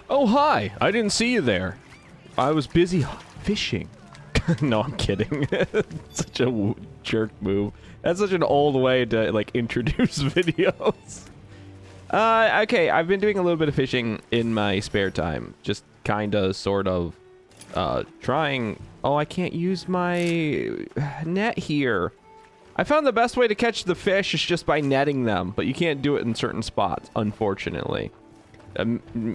Oh, hi. I didn't see you there. I was busy fishing. No, I'm kidding. Such a jerk move. That's such an old way to, like, introduce videos. Okay, I've been doing a little bit of fishing in my spare time. Just kinda, sort of, trying... Oh, I can't use my net here. I found the best way to catch the fish is just by netting them, but you can't do it in certain spots, unfortunately.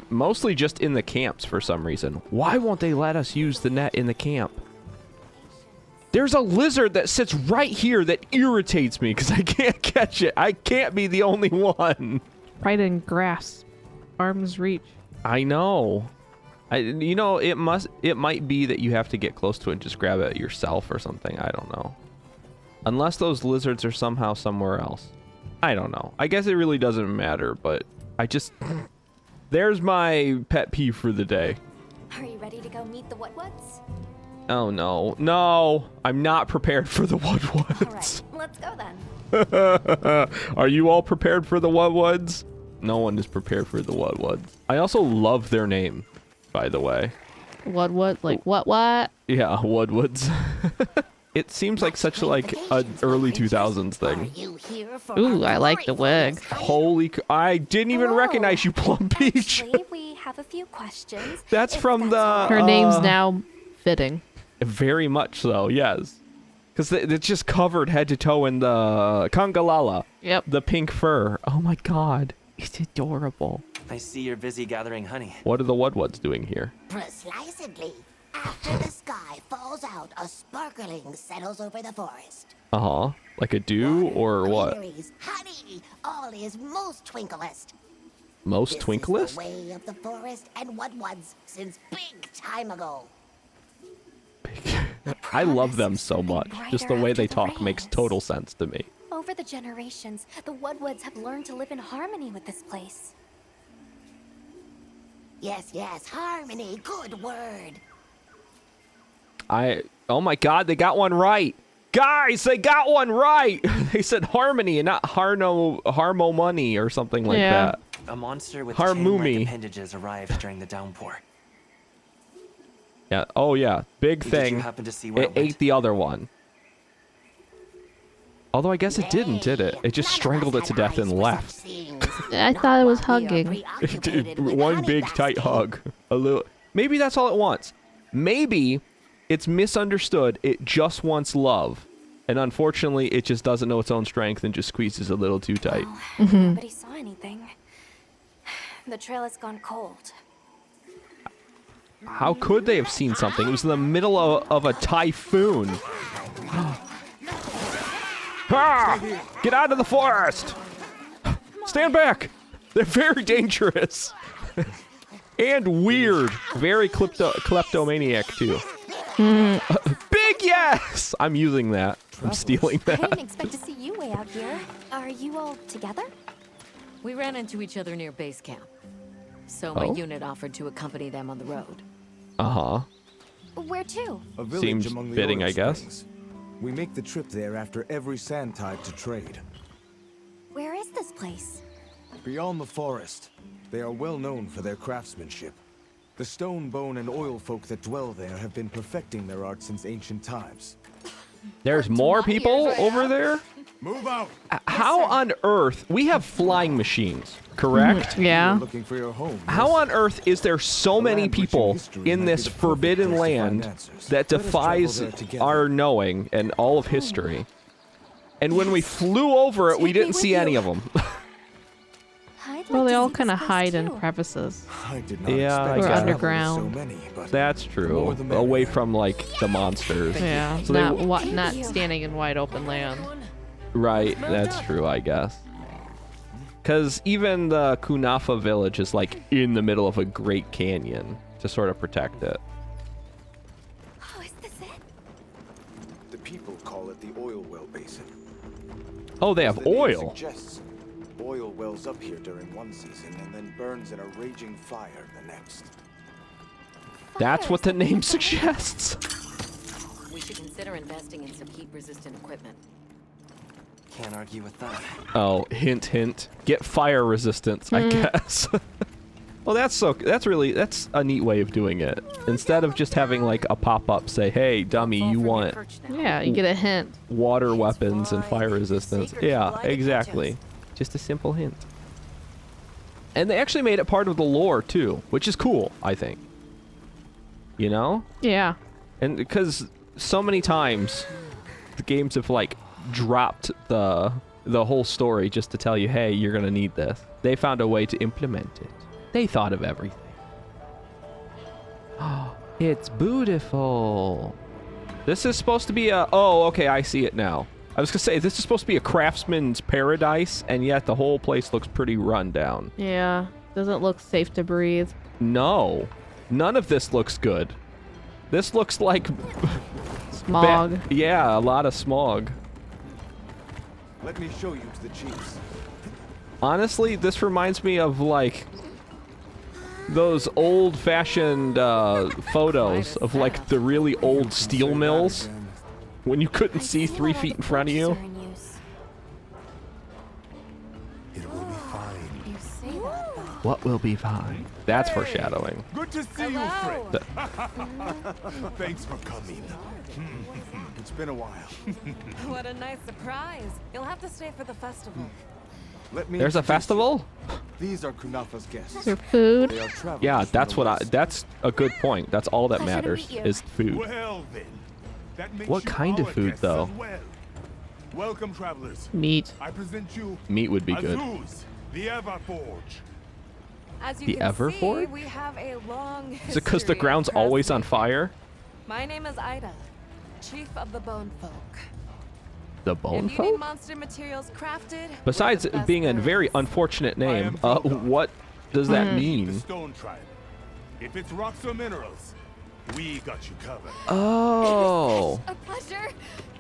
Mostly just in the camps for some reason. Why won't they let us use the net in the camp? There's a lizard that sits right here that irritates me because I can't catch it. I can't be the only one. Right in grass. Arm's reach. I know. You know, it might be that you have to get close to it and just grab it yourself or something. I don't know. Unless those lizards are somehow somewhere else. I don't know. I guess it really doesn't matter, but I just... There's my pet peeve for the day. Are you ready to go meet the Woodwoods? Oh, no. No! I'm not prepared for the Woodwoods. All right, let's go then. Are you all prepared for the Woodwoods? No one is prepared for the Woodwoods. I also love their name, by the way. What? Like, what? Yeah, Woodwoods. It seems like such like an early 2000s thing. Ooh, I like the wig. Holy, I didn't even recognize you, Plum Peach. Actually, we have a few questions. That's from the... Her name's now fitting. Very much so, yes. Because it's just covered head to toe in the Kangalala. Yep. The pink fur. Oh my god. It's adorable. I see you're busy gathering honey. What are the Woodwoods doing here? Precisely. After the sky falls out, a sparkling settles over the forest. Uh-huh. Like a dew or what? Honey, all is most twinklest. Most twinklest? This is the way of the forest and Woodwoods since big time ago. I love them so much. Just the way they talk makes total sense to me. Over the generations, the Woodwoods have learned to live in harmony with this place. Yes, harmony, good word. Oh my god, they got one right. Guys, they got one right. They said harmony and not harmo money or something like that. A monster with Harmumi. chain-like appendages arrived during the downpour. Yeah. Oh yeah, big Did thing. you happen to see where It ate the other one. Although I guess it didn't, did it? It just strangled it to death and left. I thought it was hugging. One big tight hug. A little. Maybe that's all it wants. Maybe it's misunderstood. It just wants love. And unfortunately, it just doesn't know its own strength and just squeezes a little too tight. Oh, nobody saw anything. The trail has gone cold. How could they have seen something? It was in the middle of a typhoon. Ah! Get out of the forest! Stand back! They're very dangerous. And weird. Very kleptomaniac, too. Big yes! I'm using that. I'm stealing I didn't that. expect to see you way out here. Are you all together? We ran into each other near base camp. So my unit offered to accompany them on the road. Uh-huh. Where to? A village Seems among the fitting, oil I guess. springs. We make the trip there after every sand tide to trade. Where is this place? Beyond the forest, they are well known for their craftsmanship. The stone, bone, and oil folk that dwell there have been perfecting their art since ancient times. There's more people over there? Move out! How on earth... We have flying machines, correct? Yeah. Looking for your home. How on earth is there so many people in this forbidden land that defies our knowing and all of history? And when we flew over it, we didn't see any of them. Well, they all kind of hide in crevices. I did not Yeah, expect I Or guess. underground. So many, but That's true. Away from, like, the monsters. Yeah, So not standing in wide open land. Right, that's true, I guess. Because even the Kunafa village is, like, in the middle of a great canyon to sort of protect it. Oh, is this it? the people call it the oil well basin. Oh, they have As the name oil. suggests, oil wells up here during one season and then burns in a raging fire the next. That's what the name suggests. We should consider investing in some heat-resistant equipment. Can't argue with that. Oh, hint, hint. Get fire resistance, I guess. Well, Well, that's a neat way of doing it. Instead of just having like a pop-up say, "Hey, dummy, you want Yeah, you get a hint. water weapons and fire resistance." Yeah, exactly. Just a simple hint. And they actually made it part of the lore too, which is cool, I think. You know? Yeah. And because so many times the games have like dropped the whole story just to tell you, hey, you're gonna need this. They found a way to implement it. They thought of everything. Oh, it's beautiful. This is supposed to be a... Oh, okay, I see it now. I was gonna say, this is supposed to be a craftsman's paradise, and yet the whole place looks pretty run down. Yeah. Doesn't look safe to breathe. No. None of this looks good. This looks like... Smog. Yeah, a lot of smog. Let me show you to the chiefs. Honestly, this reminds me of, like... those old-fashioned photos of, like, the really old steel mills. When you couldn't see 3 feet in front of you. It will be fine. You say that, though. What will be fine? That's foreshadowing. Good to see you, friend. Thanks for coming. It's been a while. What a nice surprise. You'll have to stay for the festival. Let me There's a introduce you. festival? These are Kunafa's guests. Your food. They are travelers Yeah, from that's the what I... west. That's a good point. That's all that Pleasure to matters, meet you. is food. Well then, that makes What you kind of our food, guests though? as well. Welcome, travelers. Meat. I present you Meat would be good. Azuz, the Everforge. As you The can Everford? see, we have a long Is it because the history of ground's always on craftsmanship. fire? My name is Ida, chief of the Bone Folk. The bone If you need folk? monster materials crafted, we're Besides the it best being a there very is. unfortunate I name, am Zelda. what does that The mean? Stone Tribe. If it's rocks or minerals, we got you covered. Oh. A pleasure.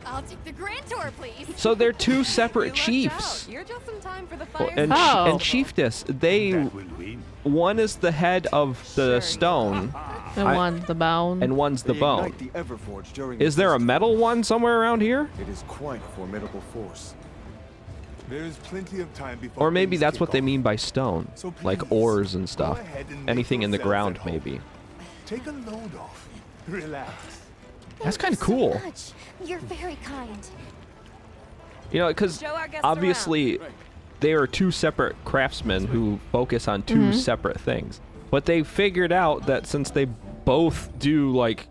I'll take the grand tour, please. So they're two You separate lucked chiefs. out. You're just in time for the Oh, fire. and, Oh. and chiefess, they... That will win. One is the head of the stone, And I- one's the bone. and one's the They bone. ignite the Everforge during Is the there a festival. metal one somewhere around here? It is quite a formidable force. There's plenty of time before Or maybe things that's kick what they off. mean by stone. So Like please, ores and go stuff. ahead and make Anything in the yourselves ground, at home. maybe. Take a load off. Relax. That's Thank kind of you so cool. much. You're very kind. You know, because Show our guests obviously they are two separate craftsmen who focus on 2 separate things. But they figured out that since they both do, like,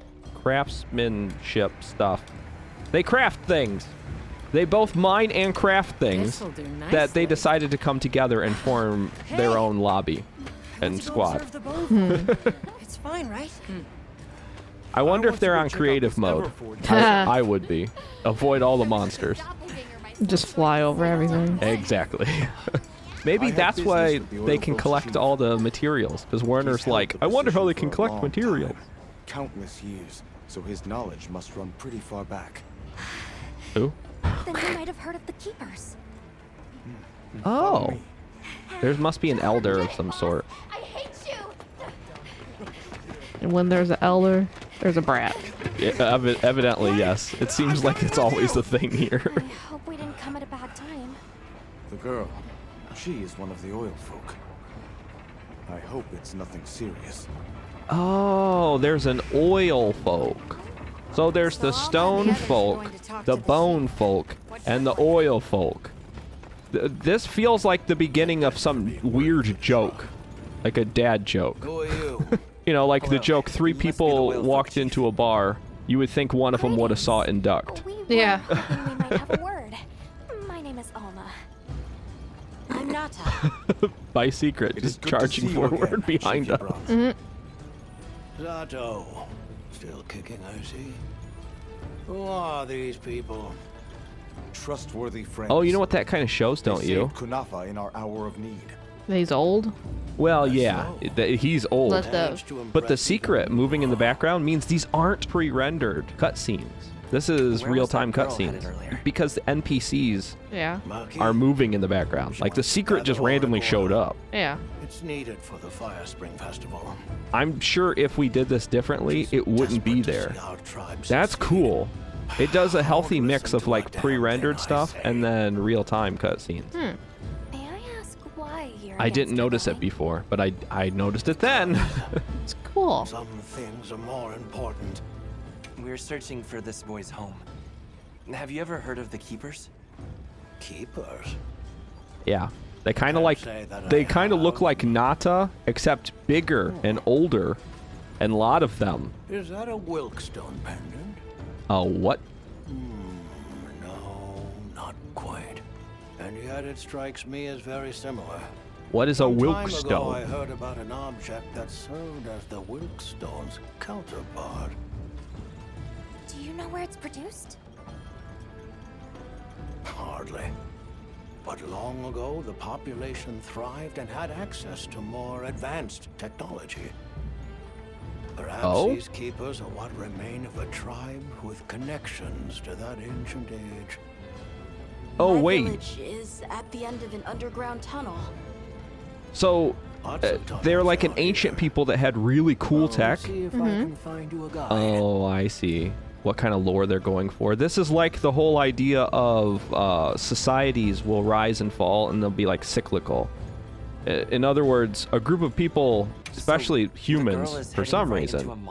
craftsmanship stuff, they craft things. They both mine and craft things This'll do that they nicely. decided to come together and form their own lobby and squad. It's fine, right? I wonder if they're want on you to check out creative this mode. Everforge. I would be. Avoid all the monsters. Just fly over everything. Exactly. I Maybe have that's business why with the they oil can folks collect chief. all the materials. Because He's Werner's held like, the I wonder how position they for can a collect long materials. time. Countless years, so his knowledge must run pretty far back. Who? Then you might have heard of the keepers. Oh. me. There must be an elder of some sort. I hate you. And when there's an elder, there's a brat. Yeah, evidently, yes. It seems like it's always the thing here. I hope we didn't come at a bad time. The girl, she is one of the oil folk. I hope it's nothing serious. Oh, there's an oil folk. So there's the stone folk, the bone folk, and the oil folk. This feels like the beginning of some weird joke. Like a dad joke. Who are you? You know, like the Well, joke, 3 you must be the people whale walked folk into a bar. You would think one of them would have saw it and ducked. We were Yeah. hoping we might have a word. My name is Alma. I'm Nata. By secret, It is just good to charging see you forward again, behind Chief us. Yabra. Zato. Still kicking, I see. Who are these people? Trustworthy friends. Oh, you know what that kind of shows, They don't you? saved Kunafa in our hour of need. He's old. Well, yeah, he's old. Let the Managed to But impress the me secret from moving in the afar. background means these aren't pre-rendered cutscenes. This is Where was real-time that girl headed cutscenes. earlier? Because the NPCs yeah. Maki, are moving in the background. Like the secret just randomly showed up. Yeah. It's needed for the Fire Spring Festival. I'm sure if we did this differently, it wouldn't be Desperate to there. see our tribe That's succeed. cool. It does a healthy Won't mix listen of to like a damn pre-rendered thing I stuff say. and then real-time cutscenes. May I ask why you're I didn't notice it before, but I noticed it then. It's cool. Some things are more important. We're searching for this boy's home. Have you ever heard of the Keepers? Keepers? Yeah. They kind of look like Nata, except bigger and older, and a lot of them. Is that a Wilkstone pendant? What? No, not quite. And yet it strikes me as very similar. What is a Some time ago, Wilkstone? I heard about an object that served as the Wilkstone's counterpart. Do you know where it's produced? Hardly. But long ago, the population thrived and had access to more advanced technology. Perhaps these keepers are what remain of a tribe with connections to that ancient age. Oh, My wait. village is at the end of an underground tunnel. So, they're like an ancient people that had really cool tech? See if I can find you a guide. Oh, I see. What kind of lore they're going for. This is like the whole idea of societies will rise and fall, and they'll be like cyclical. In other words, a group of people, especially humans, for some reason,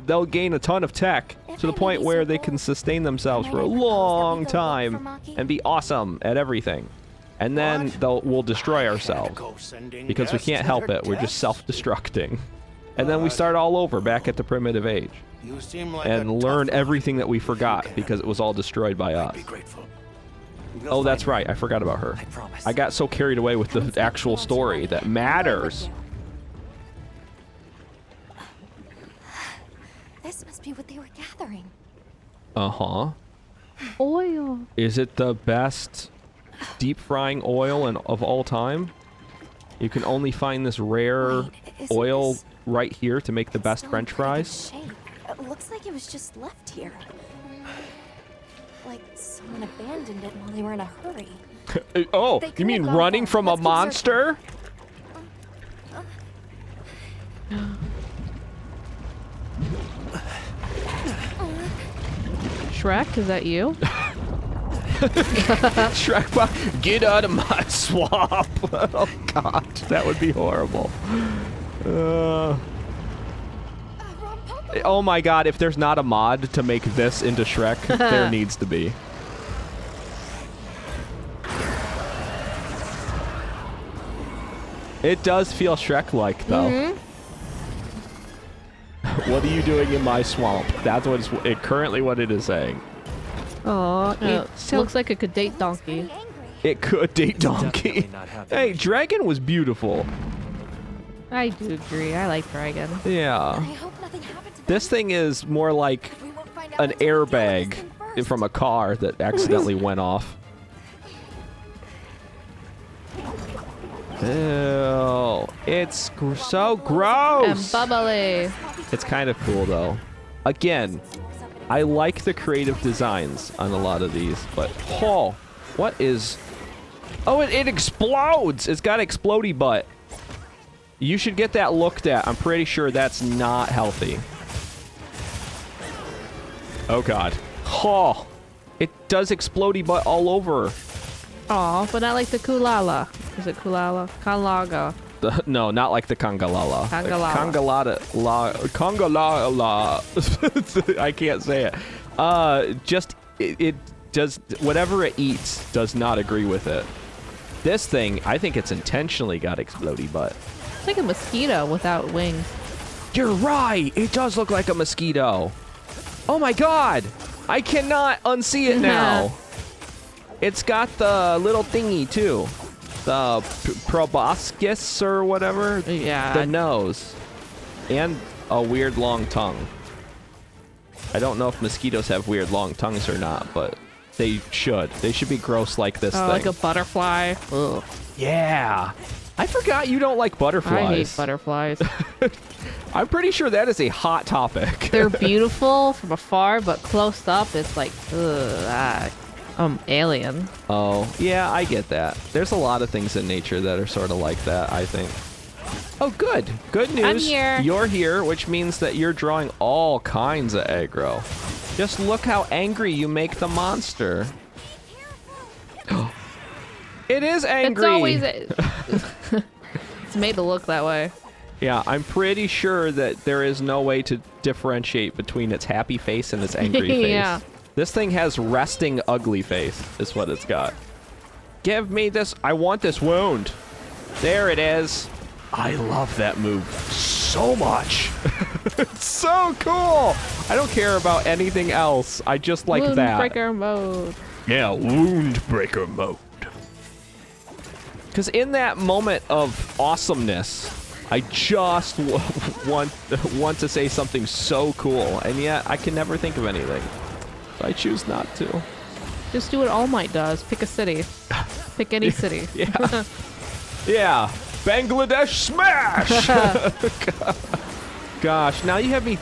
they'll gain a ton of tech to the point where they can sustain themselves for a long time and be awesome at everything. And then we'll destroy ourselves because we can't help it. We're just self-destructing. And then we start all over back at the primitive age. You seem like And learn everything that we forgot because it was all destroyed by us. Oh, that's right. I forgot about her. I got so carried away with the actual story that matters. This must be what they were gathering. Uh-huh. Oil. Is it the best deep frying oil of all time? You can only find this rare oil right here to make the best French fries. It looks like it was just left here. Like someone abandoned it while they were in a hurry. Oh, you mean running from a monster? Shrek, is that you? Shrek, get out of my swamp. Oh, God. That would be horrible. Oh, my God. If there's not a mod to make this into Shrek, there needs to be. It does feel Shrek-like, though. What are you doing in my swamp? That's what it's currently what it is saying. Oh, it looks like it could date Donkey. It could date Donkey. Hey, Dragon was beautiful. I do agree. I like Dragon. Yeah. This thing is more like an airbag from a car that accidentally went off. Ew. It's so gross. And bubbly. It's kind of cool, though. Again, I like the creative designs on a lot of these, but... Oh, what is... Oh, it explodes! It's got explodey butt. You should get that looked at. I'm pretty sure that's not healthy. Oh, God. Oh, it does explodey butt all over. Aw, but not like the Kulala. Is it Kulala? Kanlaga. No, not like the Congalala. Congalala. Congalala. I can't say it. It does whatever it eats does not agree with it. This thing, I think it's intentionally got explodey butt. It's like a mosquito without wings. You're right. It does look like a mosquito. Oh my God! I cannot unsee it now. It's got the little thingy too. The proboscis or whatever. Yeah. The nose. And a weird long tongue. I don't know if mosquitoes have weird long tongues or not, but they should. They should be gross like this thing. Like a butterfly. Ugh. Yeah. I forgot you don't like butterflies. I hate butterflies. I'm pretty sure that is a hot topic. They're beautiful from afar, but close up, it's like, alien. Oh, yeah, I get that. There's a lot of things in nature that are sort of like that, I think. Oh, good. Good news. I'm here. You're here, which means that you're drawing all kinds of aggro. Just look how angry you make the monster. It is angry. It's always... It's made to look that way. Yeah, I'm pretty sure that there is no way to differentiate between its happy face and its angry face. Yeah. This thing has resting ugly face, is what it's got. Give me this. I want this wound. There it is. I love that move so much. It's so cool. I don't care about anything else. I just like Wound that. breaker mode. Yeah, wound breaker mode. Because in that moment of awesomeness, I just want to say something so cool, and yet I can never think of anything. So I choose not to. Just do what All Might does. Pick a city. Pick any city. Yeah. Yeah. Bangladesh smash! Gosh, now you have me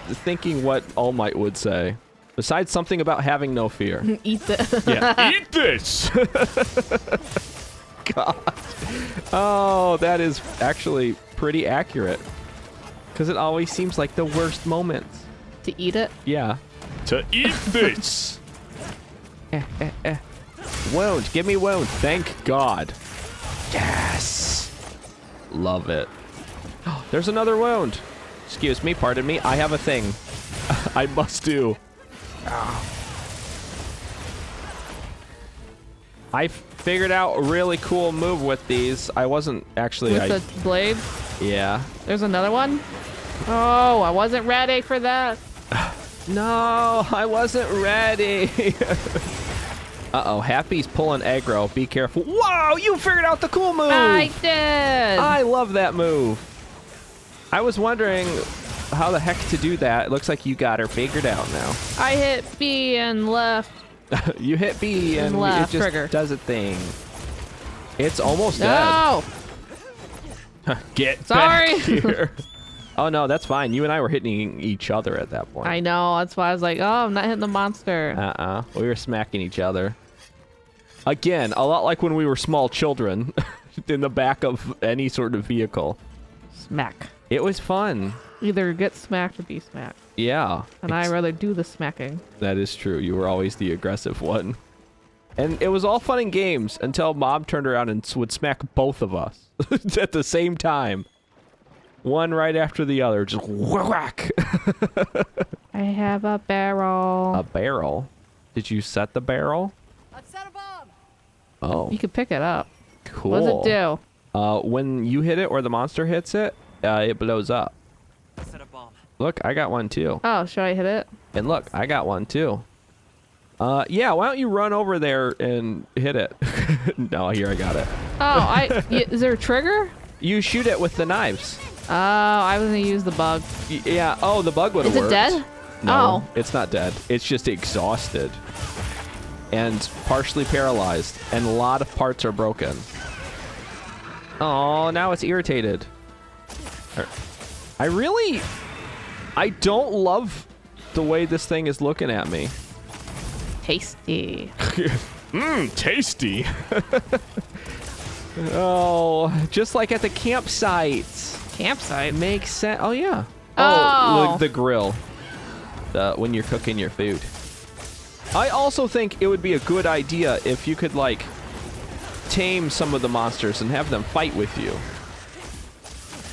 thinking what All Might would say. Besides something about having no fear. Eat the. Yeah. Eat this! God. Oh, that is actually pretty accurate. Because it always seems like the worst moments. To eat it? Yeah. To eat this! Wound. Give me wound. Thank God. Yes! Love it. There's another wound. Excuse me, pardon me. I have a thing I must do. I figured out a really cool move with these. I wasn't actually... With the blade? Yeah. There's another one? Oh, I wasn't ready for that. No, I wasn't ready. Uh-oh, Happy's pulling aggro. Be careful. Whoa, you figured out the cool move. I did. I love that move. I was wondering how the heck to do that. It looks like you got her figured out now. I hit B and left. You hit B and left it just trigger. does a thing. It's almost No. dead. Get Sorry. back here. Oh no, that's fine. You and I were hitting each other at that point. I know. That's why I was like, oh, I'm not hitting the monster. We were smacking each other. Again, a lot like when we were small children in the back of any sort of vehicle. Smack. It was fun. Either get smacked or be smacked. Yeah. And I rather do the smacking. That is true. You were always the aggressive one. And it was all fun and games until Mom turned around and would smack both of us at the same time. One right after the other. Just whack. I have a barrel. A barrel? Did you set the barrel? I've set a bomb. Oh. You can pick it up. Cool. What does it do? When you hit it or the monster hits it, it blows up. I set a bomb. Look, I got one too. Oh, should I hit it? And look, I got one too. Yeah, why don't you run over there and hit it? No, here, I got it. Oh, is there a trigger? You shoot it with the knives. Oh, I was gonna use the bug. Yeah, oh, the bug would have worked. Is it dead? No, Oh. it's not dead. It's just exhausted. And partially paralyzed. And a lot of parts are broken. Oh, now it's irritated. I don't love the way this thing is looking at me. Tasty. Mmm, tasty. Oh, just like at the campsites. Campsite? Makes sense. Oh, yeah. Oh. The grill. When you're cooking your food. I also think it would be a good idea if you could, like, tame some of the monsters and have them fight with you.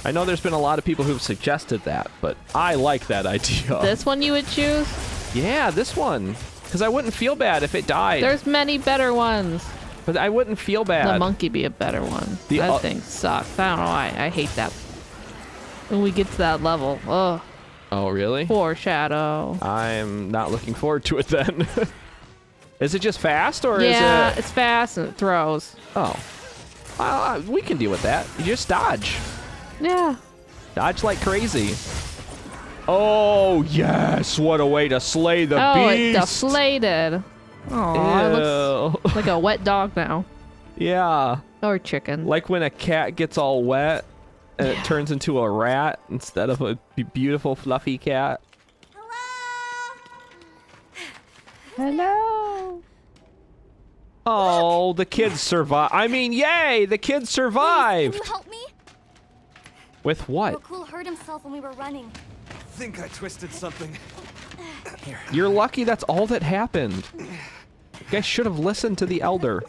I know there's been a lot of people who've suggested that, but I like that idea. This one you would choose? Yeah, this one. Because I wouldn't feel bad if it died. There's many better ones. But I wouldn't feel bad. The monkey be a better one. That thing sucks. I don't know why. I hate that. When we get to that level. Ugh. Oh, really? Poor Shadow. I'm not looking forward to it then. Is it just fast or is it... Yeah, it's fast and it throws. Oh. We can deal with that. You just dodge. Yeah. Dodge like crazy. Oh, yes. What a way to slay the beast. Oh, it deflated. Oh, it looks like a wet dog now. Yeah. Or chicken. Like when a cat gets all wet and it turns into a rat instead of a beautiful, fluffy cat. Hello. Oh, the kids survive. I mean, yay! The kids survived. Can you help me? With what? Cool hurt himself when we were running. I think I twisted something. Here. You're lucky that's all that happened. You guys should have listened to the elder.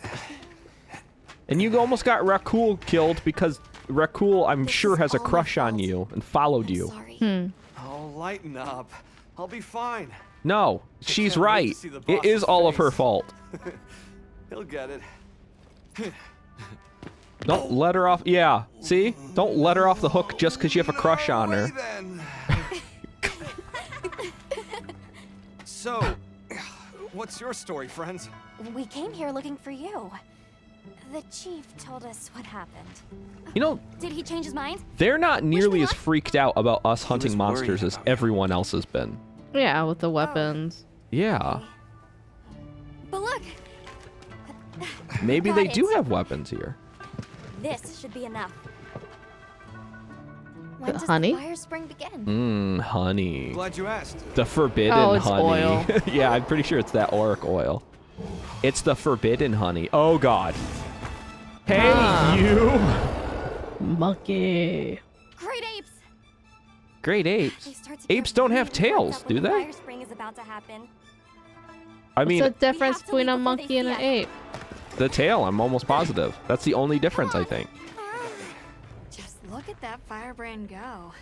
And you almost got Rakul killed because Rakul, I'm sure, has a crush on you and followed you. Sorry. Oh, lighten up. I'll be fine. No, she's can't wait right. to see the It is boss's all of her face. fault. He'll get it. Don't let her off. Yeah, see? Don't let her off the hook just because you have a crush on her. Then. So, what's your story, friends? We came here looking for you. The chief told us what happened. You know, Did he change his mind? they're not nearly one? as freaked out about us was hunting worried monsters as about you. everyone else has been. Yeah, with the weapons. Yeah, But look, maybe Got they it. do have weapons here. this should be enough. When does honey? the fire spring begin? Honey. Glad you asked. The forbidden Oh, it's honey. oil. Yeah, I'm pretty sure it's that auric oil. It's the forbidden honey. Oh, God. Hey, you! Monkey. Great apes! Great apes. They start to get Apes don't have really worked tails, up do when the they? fire spring is about to happen. I mean, What's the difference to between leave a before they monkey and an see ape? the tail, I'm almost positive. That's the only difference, I think. Just look at that firebrand go.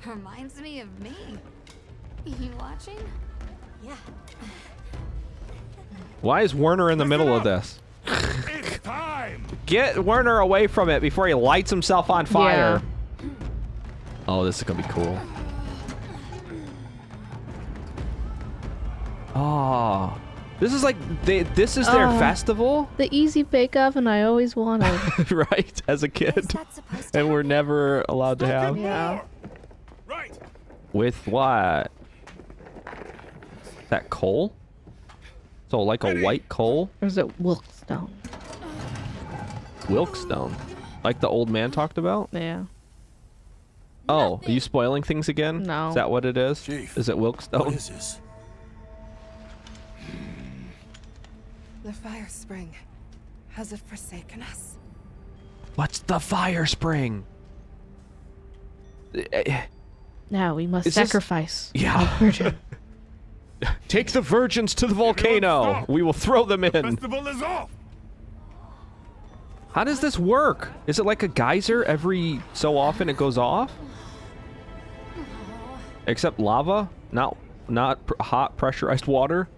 Reminds me of me. You watching? Yeah. Why is Werner in the middle of this? It's time! Get Werner away from it before he lights himself on fire. Oh, this is gonna be cool. Oh, this is like this is their festival, The easy bake oven I always wanted. right? As a Is kid, that supposed to and we're happen? never allowed to have. Yeah. Right! With what? That coal? So like a white coal? Or is it Wilkstone? Wilkstone. Like the old man talked about? Yeah. Oh, are you spoiling things again? No. Is that what it is? Chief, Is it Wilkstone? What is this? The fire spring. Has it forsaken us? What's the fire spring? Now we must Is this- sacrifice. Yeah. a virgin. Take the virgins to the volcano. stop. We will throw them in. Festival is off! How does this work? Is it like a geyser every so often it goes off? Except lava? Not hot pressurized water?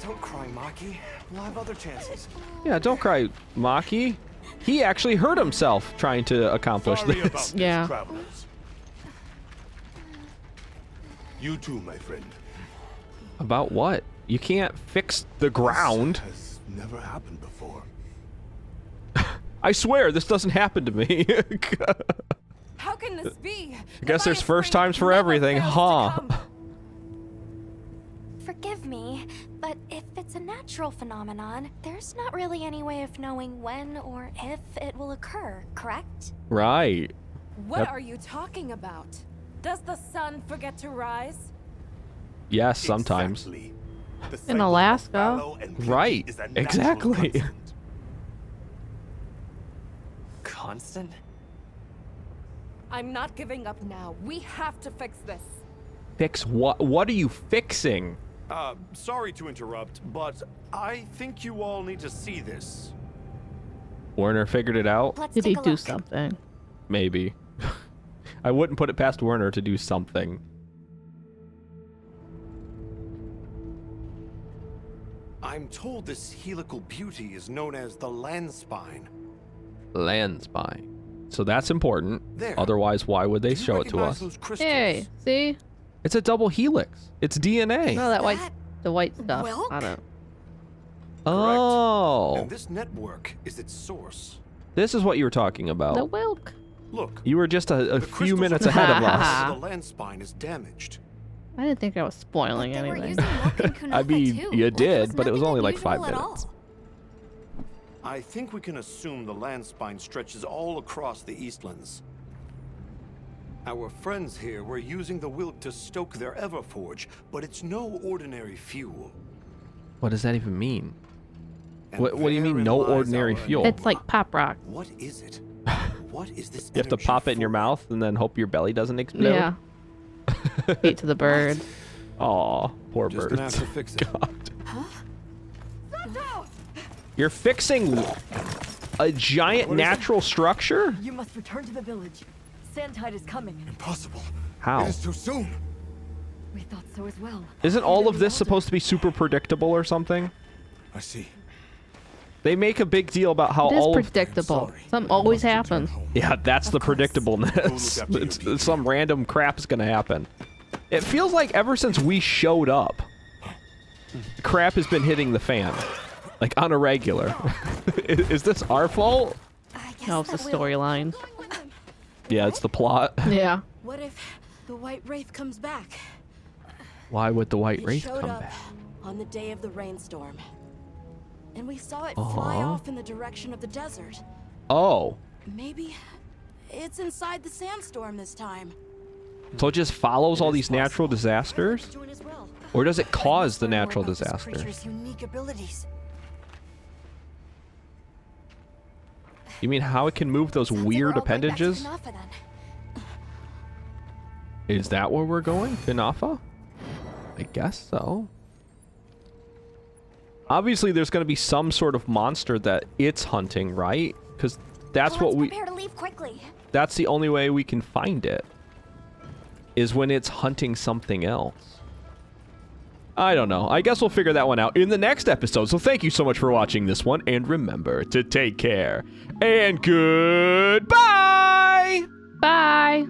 Don't cry, Maki. We'll have other chances. Yeah, don't cry, Maki. He actually hurt himself trying to accomplish Sorry about this. this, Yeah. travelers. You too, my friend. About what? You can't fix the ground. Has never happened before. I swear, this doesn't happen to me. How can this be? I guess there's first times for everything, huh? Forgive me, but if it's a natural phenomenon, there's not really any way of knowing when or if it will occur, correct? Right. What Yep. are you talking about? Does the sun forget to rise? Yes, sometimes. Exactly. The In cycle of Alaska. fallow and plenty Right, is a natural exactly. constant. Constant? I'm not giving up now. We have to fix this. Fix what? What are you fixing? Sorry to interrupt, but I think you all need to see this. Werner figured it out? Let's Did he take a do look. something? Maybe. I wouldn't put it past Werner to do something. I'm told this helical beauty is known as the land spine. Land spine. So that's important. There. Otherwise, why would they Do you show it to recognize us? those crystals? Hey, see? It's a double helix. It's DNA. No, that white, that the white stuff. Wilk? I don't. Oh. And this network is its source. This is what you were talking The about. Wilk. Look, You were just a the few crystals minutes are ahead of damaged, us. so the land spine is damaged. I didn't think I was spoiling They were anything. using milk and kunata I mean, too. you Like did, but it was nothing only like 5 unusual at minutes. all. I think we can assume the land spine stretches all across the Eastlands. Our friends here were using the Wilk to stoke their Everforge, but it's no ordinary fuel. What does that even mean? And What do you mean, therein no lies ordinary our fuel? It's like pop rock. What is it? What is this? You have to energy pop it in your for? mouth and then hope your belly doesn't explode? Yeah. Feet to the bird. Aw, poor Just gonna birds. have to fix it. God. You're fixing... A giant natural structure? You must return to the village. Sandtide is coming. Impossible. How? It is too soon. We thought so as well. Isn't all of this supposed to be super predictable or something? I see. They make a big deal about how It is all of... predictable. Something always happens. Yeah, that's the predictableness. It's some random crap's gonna happen. It feels like ever since we showed up, crap has been hitting the fan. Like, on a regular. Is this our fault? No, it's the storyline. Yeah, it's the plot. Yeah. What if the White Wraith comes back? Why would the White It Wraith showed come up back? on the day of the rainstorm. And we saw it fly off in the direction of the desert. Oh. Maybe it's inside the sandstorm this time. So it just follows all these natural disasters? Or does it cause the natural disasters? Creature's unique abilities. You mean how it can move those weird appendages? Is that where we're going? Finafa? I guess so. Obviously, there's going to be some sort of monster that it's hunting, right? Because that's what we... Prepare to leave quickly. That's the only way we can find it. Is when it's hunting something else. I don't know. I guess we'll figure that one out in the next episode. So thank you so much for watching this one. And remember to take care. And goodbye! Bye!